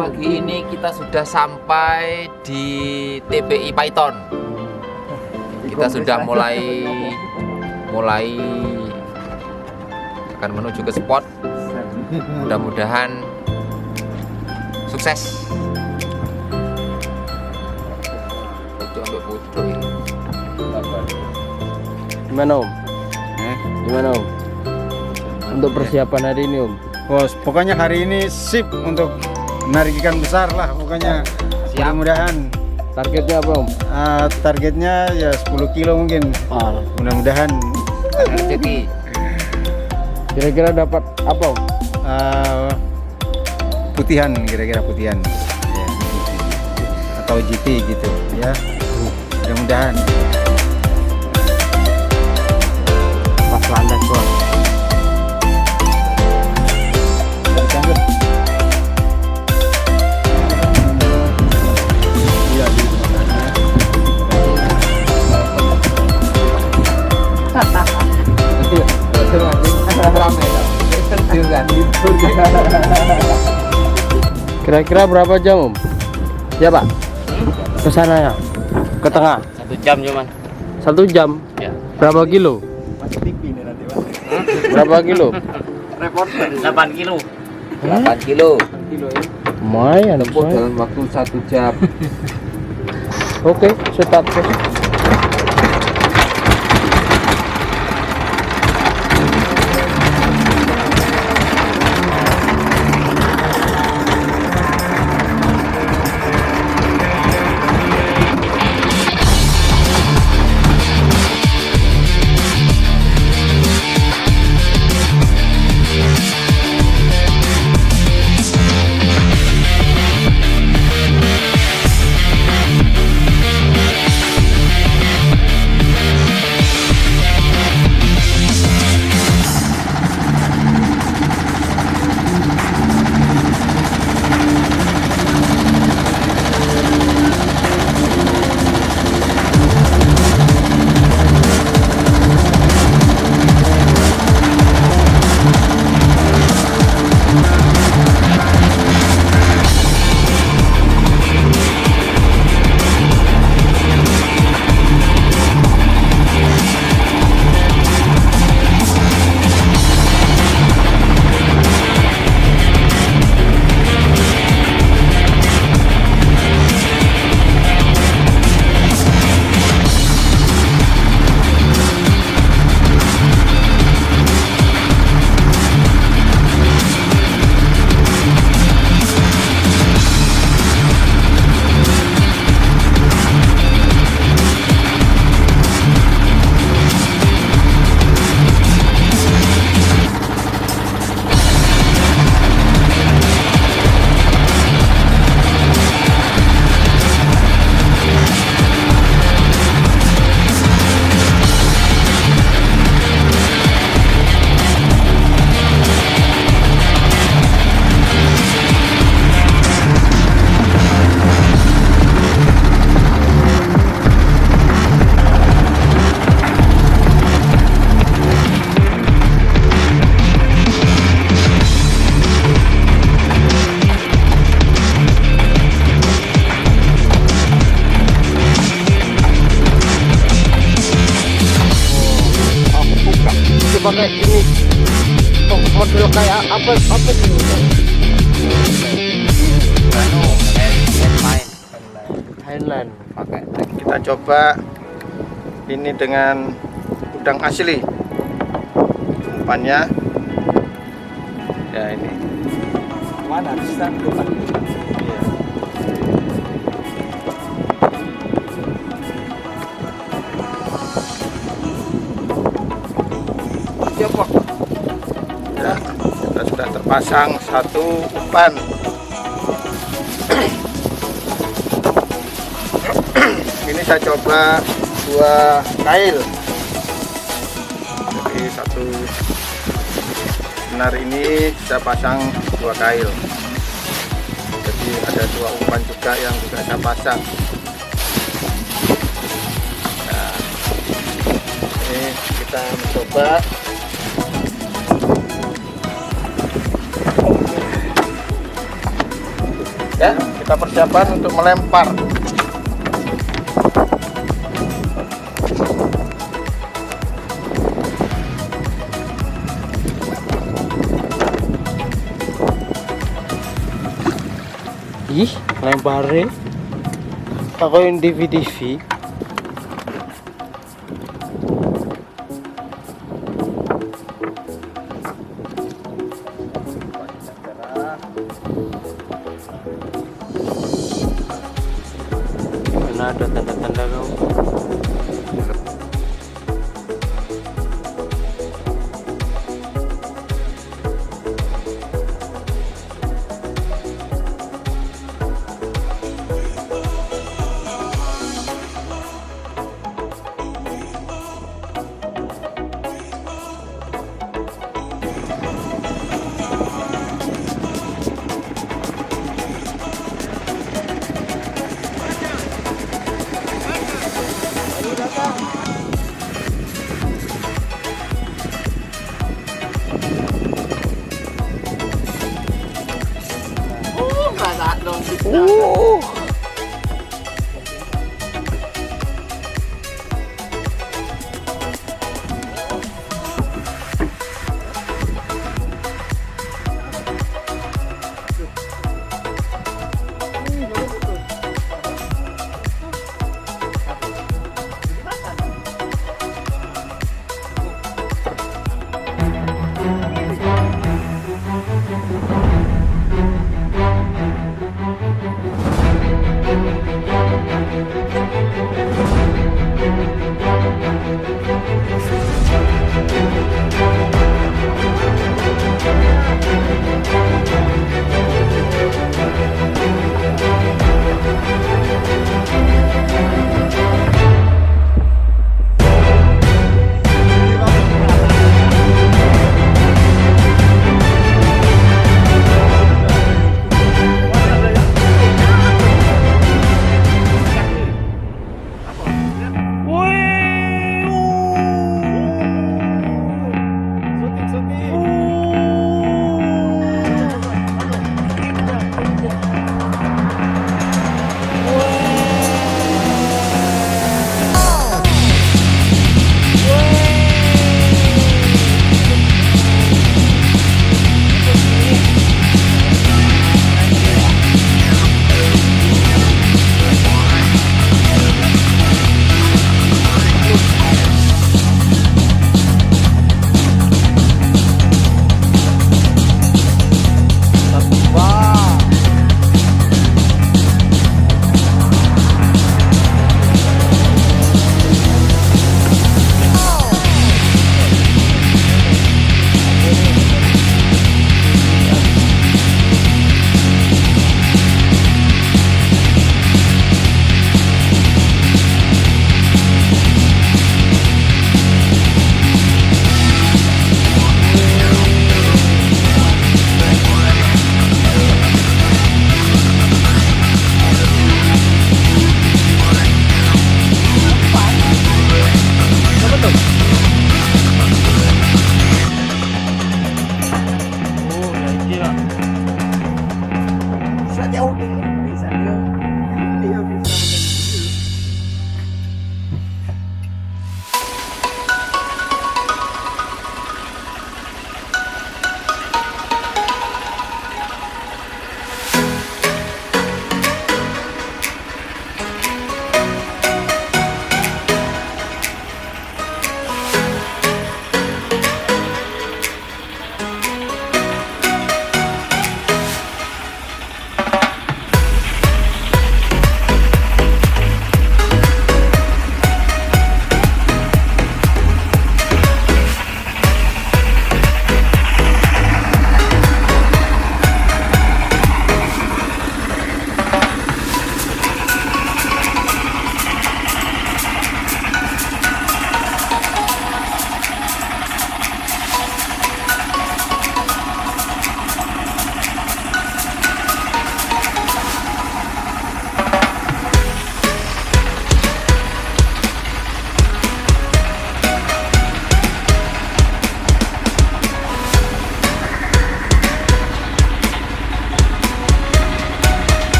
pagi ini kita sudah sampai di TPI Paiton. Kita sudah mulai akan menuju ke spot. Mudah-mudahan sukses. Gimana Om? Gimana Om? Untuk persiapan hari ini Om? Bos, pokoknya hari ini sip untuk menarik ikan besar lah pokoknya. Mudah-mudahan. Targetnya apa Om? Targetnya ya 10 kilo mungkin. Mudah-mudahan. Rezeki. Kira-kira dapat apa Om? Putihan, kira-kira putihan ya. Atau GT gitu ya. Mudah-mudahan. Pas landas Bos. Kira-kira berapa jam Om? Ya Pak? Ke sana ya? Ke tengah? 1 jam cuman. 1 jam? Ya. Berapa kilo? Berapa kilo? 8 kilo. 8 kilo. Lumayan Tempuh dalam waktu 1 jam. Oke, start Bos. pakai ini model kayak apa sih? Highland. Pakai Kita coba ini dengan udang asli. Umpannya ya ini. mana bisa Iya. siapa? Ya, kita sudah terpasang satu umpan. Ini saya coba 2 kail. Jadi satu senar ini saya pasang 2 kail. Jadi ada 2 umpan juga yang juga saya pasang. Nah, ini kita mencoba. Ya, kita persiapan untuk melempar. Ih, lemparin. Aku yang TV. Mana ada tanda-tanda kau?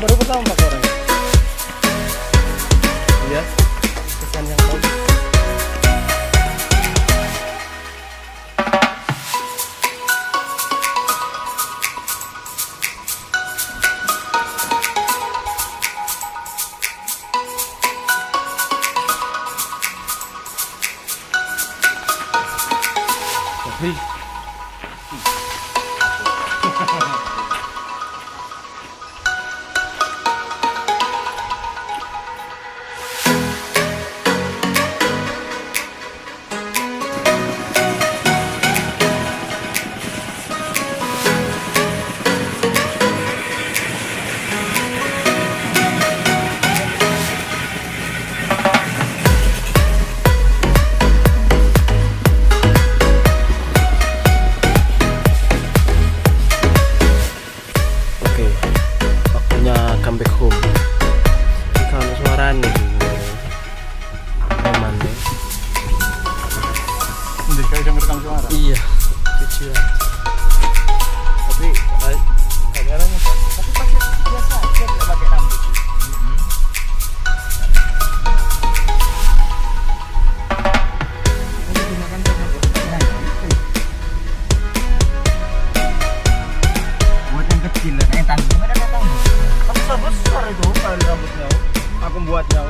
baru pertama pakai orang ya? Iya, kesan yang bagus. Tapi comeback home. Ini kalau suara nih emang nih. Nanti kayak yang rekam suara. Iya, kecil. Tapi kameranya kan. Tapi pakai biasa aja, nggak pakai rambut. Buat yang kecil, yang tanggung ada tanggung. Besar itu kali rambutnya. Aku buatnya.